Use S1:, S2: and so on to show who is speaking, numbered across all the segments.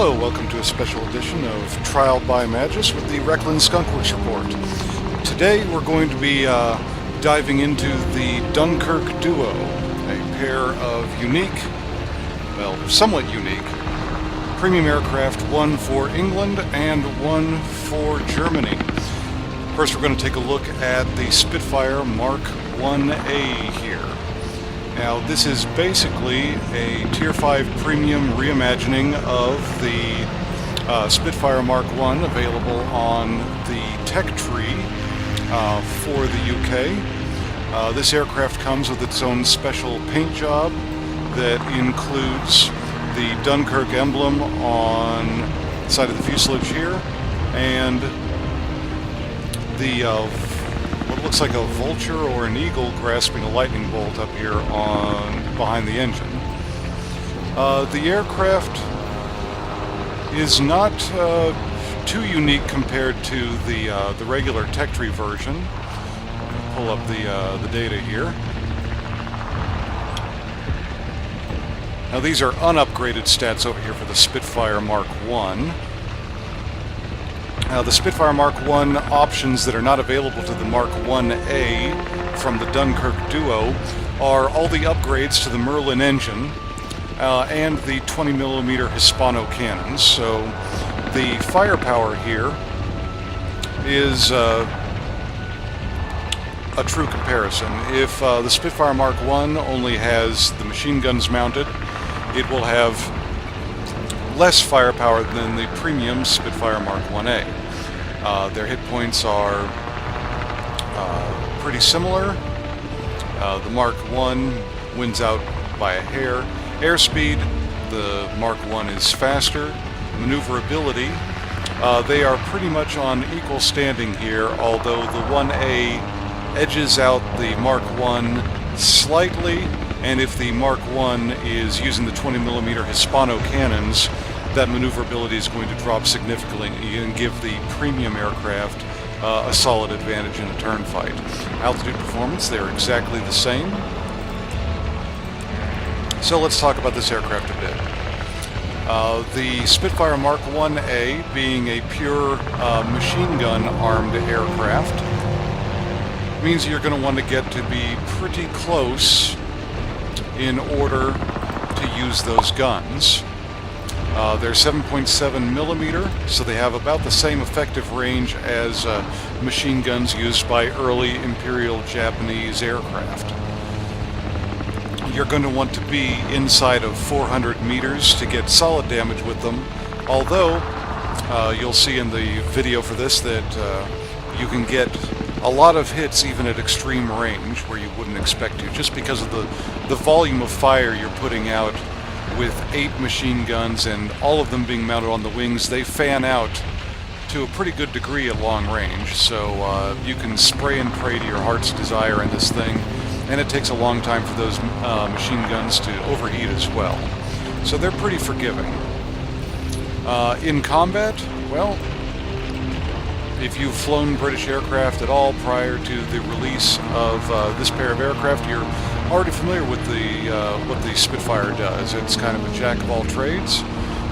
S1: Hello, welcome to a special edition of Trial by Magis with the Reckland Skunkworks Report. Today we're going to be diving into the Dunkirk Duo, a pair of unique, well, somewhat unique, premium aircraft, one for England and one for Germany. First we're going to take a look at the Spitfire Mk I here. Now, this is basically a Tier 5 premium reimagining of the Spitfire Mk I available on the tech tree for the UK. This aircraft comes with its own special paint job that includes the Dunkirk emblem on the side of the fuselage here, and the what looks like a vulture or an eagle grasping a lightning bolt up here behind the engine. The aircraft is not too unique compared to the regular tech tree version. Pull up the data here. Now these are unupgraded stats over here for the Spitfire Mk I. The Spitfire Mk I options that are not available to the Mk Ia from the Dunkirk Duo are all the upgrades to the Merlin engine and the 20mm Hispano cannons. So the firepower here is a true comparison. If the Spitfire Mk I only has the machine guns mounted, it will have less firepower than the premium Spitfire Mk Ia. Their hit points are pretty similar. The Mk I wins out by a hair. Airspeed, the Mk I is faster. Maneuverability, they are pretty much on equal standing here, although the 1A edges out the Mk I slightly, and if the Mk I is using the 20mm Hispano cannons, that maneuverability is going to drop significantly and give the premium aircraft a solid advantage in a turn fight. Altitude performance, they're exactly the same. So let's talk about this aircraft a bit. The Spitfire Mk Ia, being a pure machine gun armed aircraft, means you're going to want to get to be pretty close in order to use those guns. They're 7.7mm, so they have about the same effective range as machine guns used by early Imperial Japanese aircraft. You're going to want to be inside of 400 meters to get solid damage with them, although you'll see in the video for this that you can get a lot of hits even at extreme range where you wouldn't expect to, just because of the volume of fire you're putting out. With 8 machine guns and all of them being mounted on the wings, they fan out to a pretty good degree at long range, so you can spray and pray to your heart's desire in this thing, and it takes a long time for those machine guns to overheat as well. So they're pretty forgiving. In combat, well, if you've flown British aircraft at all prior to the release of this pair of aircraft, you're already familiar with what the Spitfire does. It's kind of a jack of all trades.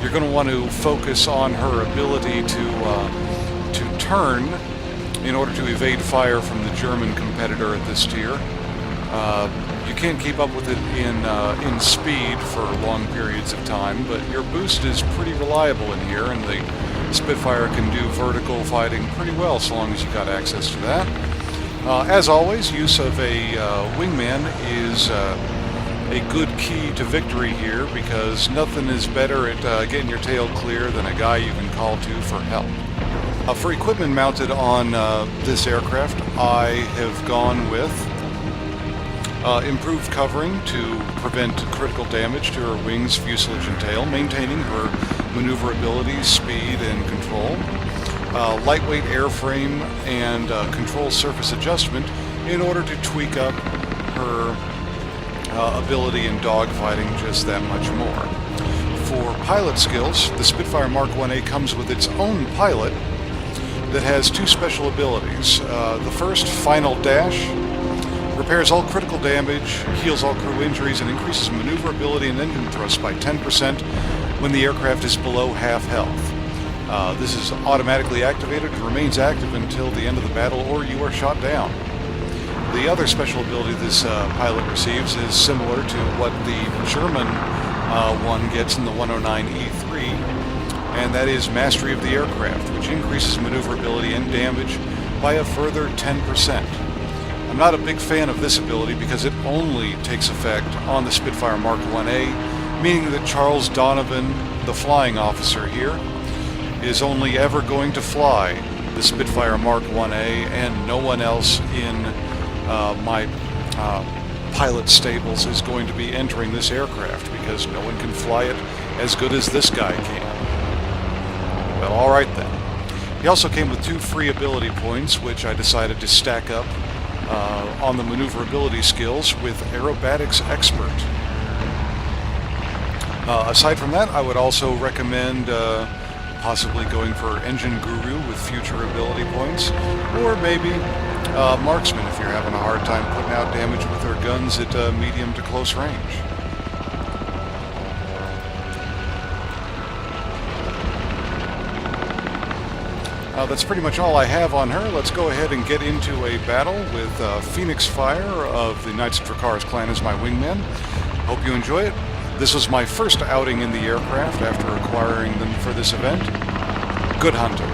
S1: You're going to want to focus on her ability to turn in order to evade fire from the German competitor at this tier. You can't keep up with it in speed for long periods of time, but your boost is pretty reliable in here, and the Spitfire can do vertical fighting pretty well so long as you got access to that. As always, use of a wingman is a good key to victory here, because nothing is better at getting your tail clear than a guy you can call to for help. For equipment mounted on this aircraft, I have gone with improved covering to prevent critical damage to her wings, fuselage, and tail, maintaining her maneuverability, speed, and control. Lightweight airframe and control surface adjustment in order to tweak up her ability in dogfighting just that much more. For pilot skills, the Spitfire Mk Ia comes with its own pilot that has 2 special abilities. The first, Final Dash, Repairs all critical damage, heals all crew injuries, and increases maneuverability and engine thrust by 10% when the aircraft is below half health. This is automatically activated and remains active until the end of the battle or you are shot down. The other special ability this pilot receives is similar to what the German one gets in the 109E3, and that is Mastery of the Aircraft, which increases maneuverability and damage by a further 10%. I'm not a big fan of this ability because it only takes effect on the Spitfire Mark IA, meaning that Charles Donovan, the flying officer here, is only ever going to fly the Spitfire Mark IA, and no one else in my pilot stables is going to be entering this aircraft because no one can fly it as good as this guy can. Well, alright then. He also came with 2 free ability points, which I decided to stack up on the maneuverability skills with Aerobatics Expert. Aside from that, I would also recommend possibly going for Engine Guru with future ability points, or maybe Marksman if you're having a hard time putting out damage with their guns at medium to close range. That's pretty much all I have on her. Let's go ahead and get into a battle with Phoenix Fire of the Knights of Dracarys clan as my wingman. Hope you enjoy it. This was my first outing in the aircraft after acquiring them for this event. Good hunting.